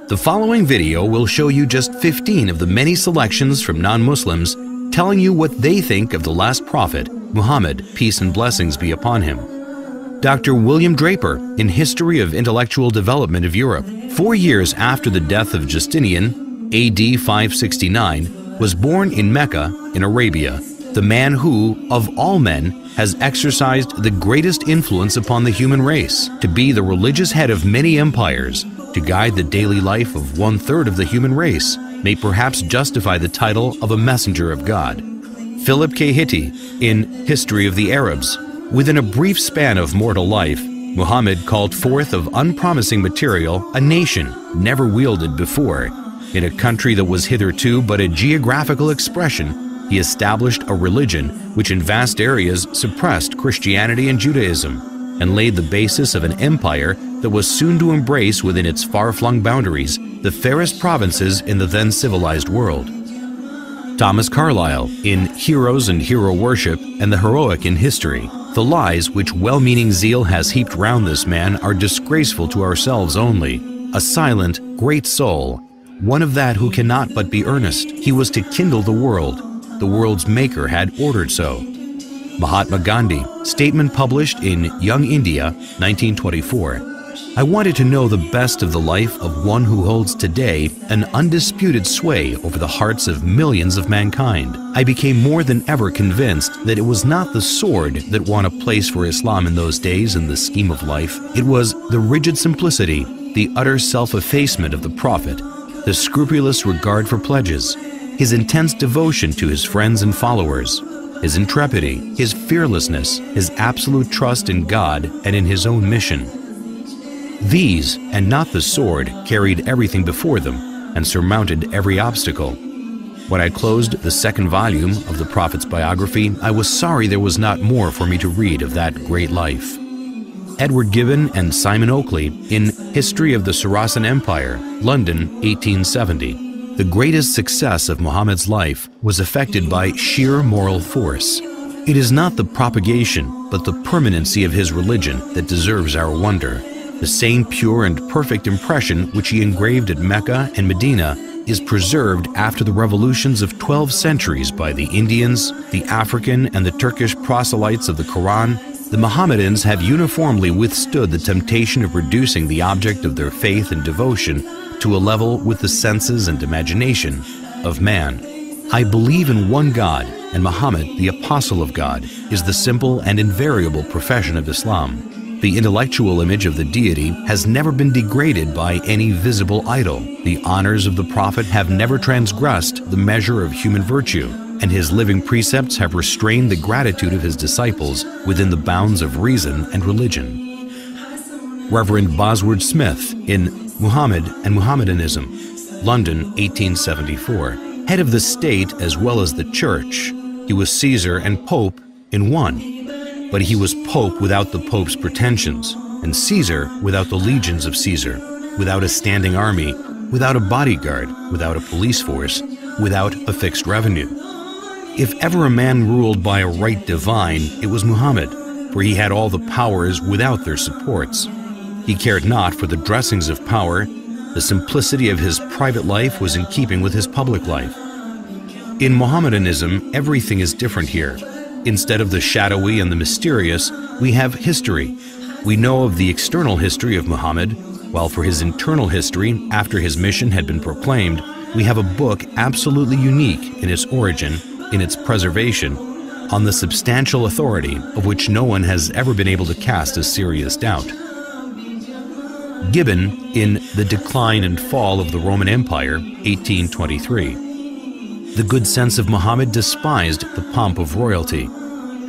The following video will show you just 15 of the many selections from non-Muslims telling you what they think of the last prophet, Muhammad, peace and blessings be upon him. Dr. William Draper, in History of Intellectual Development of Europe, 4 years after the death of Justinian, AD 569, was born in Mecca, in Arabia, the man who, of all men, has exercised the greatest influence upon the human race, to be the religious head of many empires, to guide the daily life of 1/3 of the human race, may perhaps justify the title of a messenger of God. Philip K. Hitti, in History of the Arabs, within a brief span of mortal life, Muhammad called forth of unpromising material a nation never wielded before. In a country that was hitherto but a geographical expression, he established a religion which in vast areas suppressed Christianity and Judaism, and laid the basis of an empire that was soon to embrace within its far-flung boundaries the fairest provinces in the then civilized world. Thomas Carlyle, in Heroes and Hero Worship and the Heroic in History, the lies which well-meaning zeal has heaped round this man are disgraceful to ourselves only. A silent, great soul, one of that who cannot but be earnest. He was to kindle the world. The world's maker had ordered so. Mahatma Gandhi, statement published in Young India, 1924. I wanted to know the best of the life of one who holds today an undisputed sway over the hearts of millions of mankind. I became more than ever convinced that it was not the sword that won a place for Islam in those days in the scheme of life. It was the rigid simplicity, the utter self-effacement of the Prophet, the scrupulous regard for pledges, his intense devotion to his friends and followers, his intrepidity, his fearlessness, his absolute trust in God and in his own mission. These, and not the sword, carried everything before them and surmounted every obstacle. When I closed the second volume of the Prophet's biography, I was sorry there was not more for me to read of that great life. Edward Gibbon and Simon Oakley, in History of the Saracen Empire, London, 1870. The greatest success of Muhammad's life was effected by sheer moral force. It is not the propagation, but the permanency of his religion that deserves our wonder. The same pure and perfect impression which he engraved at Mecca and Medina is preserved after the revolutions of 12 centuries by the Indians, the African and the Turkish proselytes of the Quran. The Mohammedans have uniformly withstood the temptation of reducing the object of their faith and devotion to a level with the senses and imagination of man. I believe in one God, and Muhammad, the Apostle of God, is the simple and invariable profession of Islam. The intellectual image of the deity has never been degraded by any visible idol. The honors of the Prophet have never transgressed the measure of human virtue, and his living precepts have restrained the gratitude of his disciples within the bounds of reason and religion. Reverend Bosworth Smith, in Muhammad and Mohammedanism, London, 1874. Head of the state as well as the church, he was Caesar and Pope in one. But he was Pope without the Pope's pretensions, and Caesar without the legions of Caesar, without a standing army, without a bodyguard, without a police force, without a fixed revenue. If ever a man ruled by a right divine, it was Muhammad, for he had all the powers without their supports. He cared not for the dressings of power. The simplicity of his private life was in keeping with his public life. In Mohammedanism, everything is different here. Instead of the shadowy and the mysterious, we have history. We know of the external history of Muhammad, while for his internal history, after his mission had been proclaimed, we have a book absolutely unique in its origin, in its preservation, on the substantial authority of which no one has ever been able to cast a serious doubt. Gibbon, in The Decline and Fall of the Roman Empire, 1823. The good sense of Muhammad despised the pomp of royalty.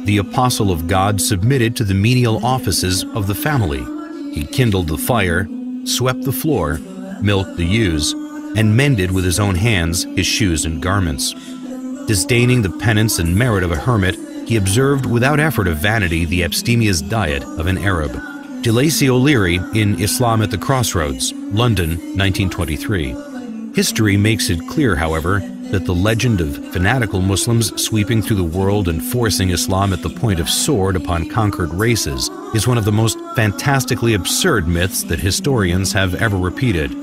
The apostle of God submitted to the menial offices of the family. He kindled the fire, swept the floor, milked the ewes, and mended with his own hands his shoes and garments. Disdaining the penance and merit of a hermit, he observed without effort of vanity the abstemious diet of an Arab. De Lacy O'Leary, in Islam at the Crossroads, London, 1923. History makes it clear, however, that the legend of fanatical Muslims sweeping through the world and forcing Islam at the point of sword upon conquered races is one of the most fantastically absurd myths that historians have ever repeated.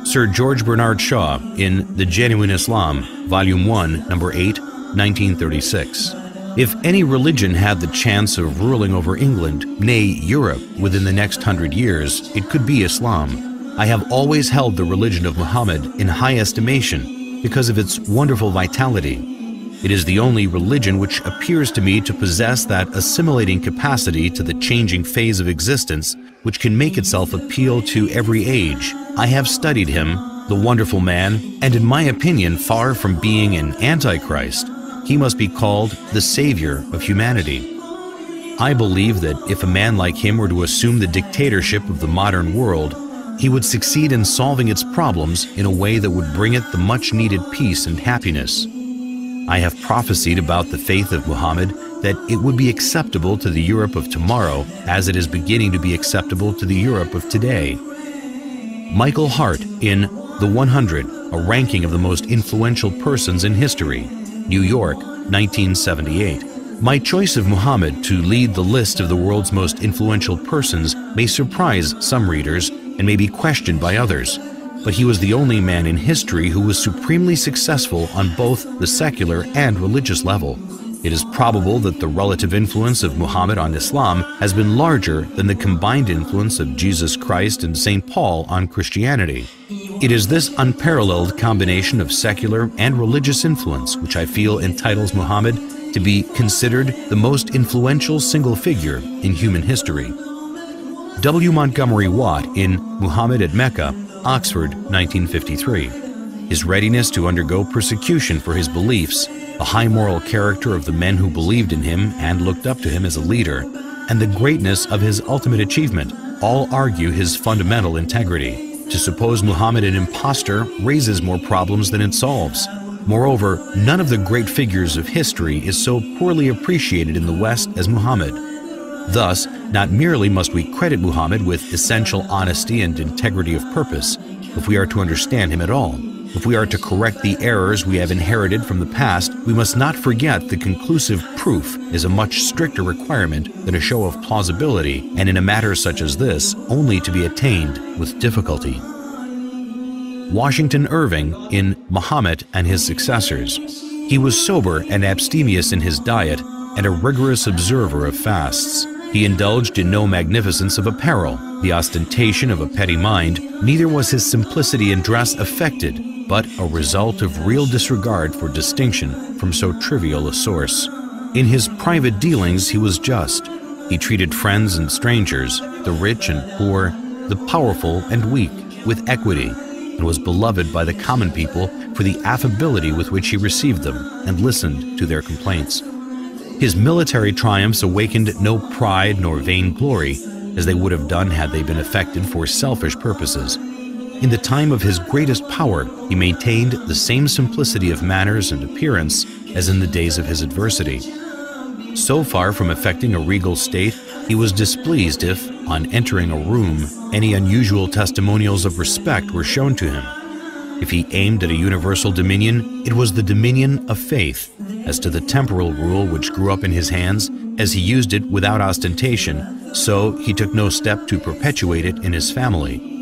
Sir George Bernard Shaw in The Genuine Islam, Volume 1, Number 8, 1936. If any religion had the chance of ruling over England, nay, Europe, within the next 100 years, it could be Islam. I have always held the religion of Muhammad in high estimation because of its wonderful vitality. It is the only religion which appears to me to possess that assimilating capacity to the changing phase of existence which can make itself appeal to every age. I have studied him, the wonderful man, and in my opinion, far from being an antichrist, he must be called the savior of humanity. I believe that if a man like him were to assume the dictatorship of the modern world, he would succeed in solving its problems in a way that would bring it the much-needed peace and happiness. I have prophesied about the faith of Muhammad that it would be acceptable to the Europe of tomorrow as it is beginning to be acceptable to the Europe of today. Michael Hart in The 100, a ranking of the most influential persons in history, New York, 1978. My choice of Muhammad to lead the list of the world's most influential persons may surprise some readers and may be questioned by others. But he was the only man in history who was supremely successful on both the secular and religious level. It is probable that the relative influence of Muhammad on Islam has been larger than the combined influence of Jesus Christ and St. Paul on Christianity. It is this unparalleled combination of secular and religious influence which I feel entitles Muhammad to be considered the most influential single figure in human history. W. Montgomery Watt in Muhammad at Mecca, Oxford, 1953. His readiness to undergo persecution for his beliefs, the high moral character of the men who believed in him and looked up to him as a leader, and the greatness of his ultimate achievement all argue his fundamental integrity. To suppose Muhammad an impostor raises more problems than it solves. Moreover, none of the great figures of history is so poorly appreciated in the West as Muhammad. Thus, not merely must we credit Muhammad with essential honesty and integrity of purpose, if we are to understand him at all. If we are to correct the errors we have inherited from the past, we must not forget that conclusive proof is a much stricter requirement than a show of plausibility, and in a matter such as this, only to be attained with difficulty. Washington Irving in Muhammad and His Successors. He was sober and abstemious in his diet and a rigorous observer of fasts. He indulged in no magnificence of apparel, the ostentation of a petty mind, neither was his simplicity in dress affected, but a result of real disregard for distinction from so trivial a source. In his private dealings he was just. He treated friends and strangers, the rich and poor, the powerful and weak, with equity, and was beloved by the common people for the affability with which he received them and listened to their complaints. His military triumphs awakened no pride nor vainglory, as they would have done had they been effected for selfish purposes. In the time of his greatest power, he maintained the same simplicity of manners and appearance as in the days of his adversity. So far from affecting a regal state, he was displeased if, on entering a room, any unusual testimonials of respect were shown to him. If he aimed at a universal dominion, it was the dominion of faith. As to the temporal rule which grew up in his hands, as he used it without ostentation, so he took no step to perpetuate it in his family.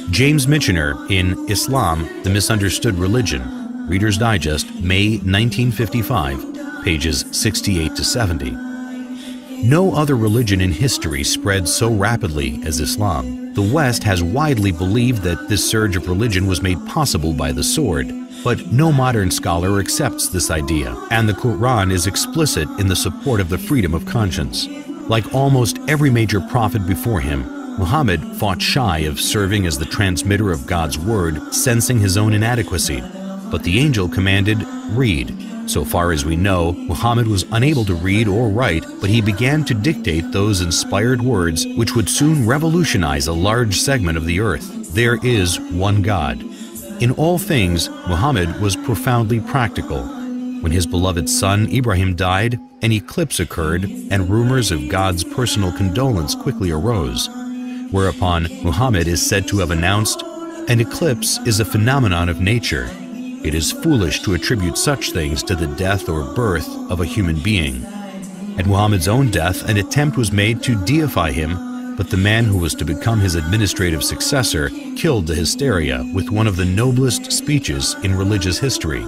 James Michener in Islam, the Misunderstood Religion, Reader's Digest, May 1955, pages 68 to 70. No other religion in history spread so rapidly as Islam. The West has widely believed that this surge of religion was made possible by the sword, but no modern scholar accepts this idea, and the Quran is explicit in the support of the freedom of conscience. Like almost every major prophet before him, Muhammad fought shy of serving as the transmitter of God's word, sensing his own inadequacy. But the angel commanded, "Read." So far as we know, Muhammad was unable to read or write, but he began to dictate those inspired words which would soon revolutionize a large segment of the earth. There is one God. In all things, Muhammad was profoundly practical. When his beloved son Ibrahim died, an eclipse occurred, and rumors of God's personal condolence quickly arose. Whereupon Muhammad is said to have announced, "An eclipse is a phenomenon of nature. It is foolish to attribute such things to the death or birth of a human being." At Muhammad's own death, an attempt was made to deify him, but the man who was to become his administrative successor killed the hysteria with one of the noblest speeches in religious history.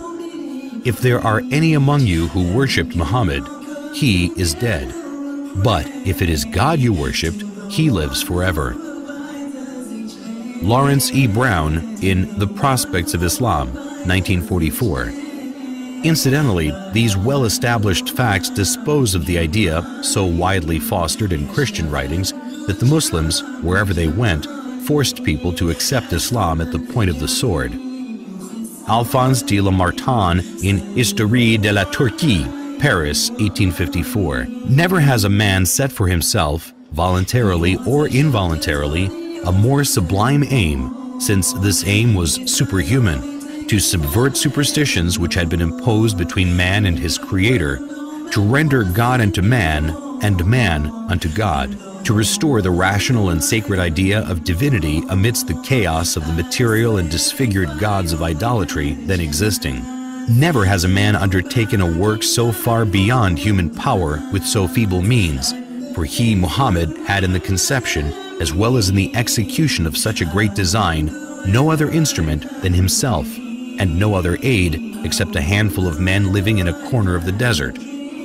If there are any among you who worshipped Muhammad, he is dead. But if it is God you worshipped, he lives forever. Lawrence E. Brown in The Prospects of Islam, 1944. Incidentally, these well-established facts dispose of the idea, so widely fostered in Christian writings, that the Muslims, wherever they went, forced people to accept Islam at the point of the sword. Alphonse de Lamartine in Histoire de la Turquie, Paris, 1854. Never has a man set for himself, voluntarily or involuntarily, a more sublime aim, since this aim was superhuman, to subvert superstitions which had been imposed between man and his Creator, to render God unto man, and man unto God, to restore the rational and sacred idea of divinity amidst the chaos of the material and disfigured gods of idolatry then existing. Never has a man undertaken a work so far beyond human power with so feeble means, for he, Muhammad, had in the conception, as well as in the execution of such a great design, no other instrument than himself, and no other aid except a handful of men living in a corner of the desert.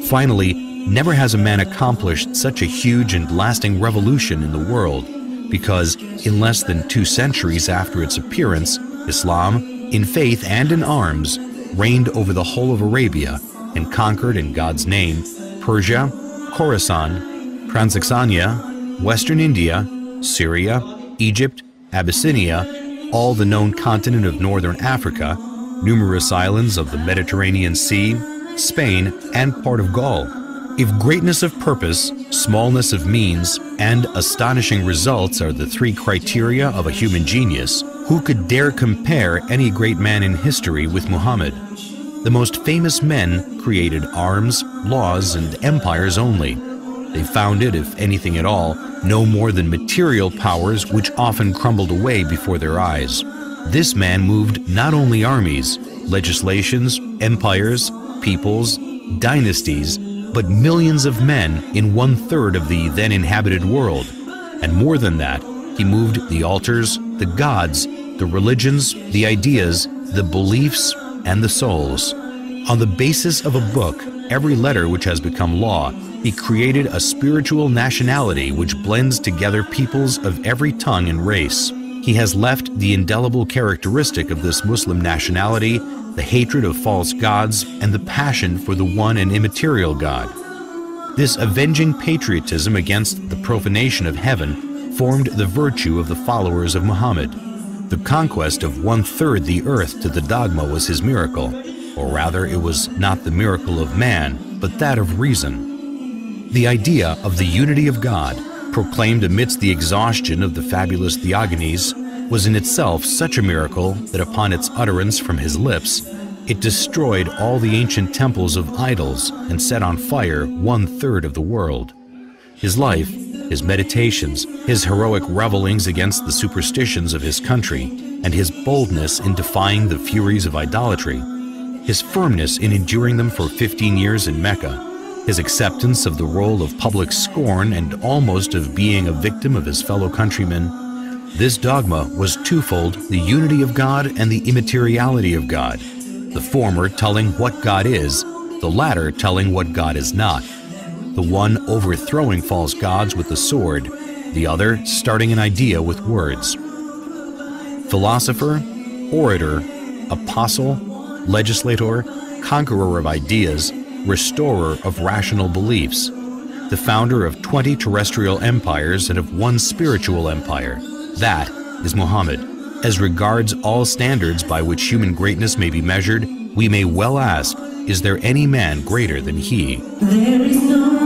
Finally, never has a man accomplished such a huge and lasting revolution in the world, because in less than 2 centuries after its appearance, Islam, in faith and in arms, reigned over the whole of Arabia and conquered in God's name Persia, Khorasan, Transoxania, Western India, Syria, Egypt, Abyssinia, all the known continent of northern Africa, numerous islands of the Mediterranean Sea, Spain, and part of Gaul. If greatness of purpose, smallness of means, and astonishing results are the 3 criteria of a human genius, who could dare compare any great man in history with Muhammad? The most famous men created arms, laws, and empires only. They founded, if anything at all, no more than material powers which often crumbled away before their eyes. This man moved not only armies, legislations, empires, peoples, dynasties, but millions of men in 1/3 of the then inhabited world. And more than that, he moved the altars, the gods, the religions, the ideas, the beliefs, and the souls. On the basis of a book, every letter which has become law, he created a spiritual nationality which blends together peoples of every tongue and race. He has left the indelible characteristic of this Muslim nationality, the hatred of false gods, and the passion for the one and immaterial God. This avenging patriotism against the profanation of heaven formed the virtue of the followers of Muhammad. The conquest of 1/3 the earth to the dogma was his miracle, or rather it was not the miracle of man, but that of reason. The idea of the unity of God, proclaimed amidst the exhaustion of the fabulous Theogonies, was in itself such a miracle that upon its utterance from his lips, it destroyed all the ancient temples of idols and set on fire 1/3 of the world. His life, his meditations, his heroic revelings against the superstitions of his country, and his boldness in defying the furies of idolatry, his firmness in enduring them for 15 years in Mecca, his acceptance of the role of public scorn and almost of being a victim of his fellow countrymen, this dogma was twofold: the unity of God and the immateriality of God, the former telling what God is, the latter telling what God is not, the one overthrowing false gods with the sword, the other starting an idea with words. Philosopher, orator, apostle, legislator, conqueror of ideas, restorer of rational beliefs, the founder of 20 terrestrial empires and of 1 spiritual empire. That is Muhammad. As regards all standards by which human greatness may be measured, we may well ask, is there any man greater than he? There is no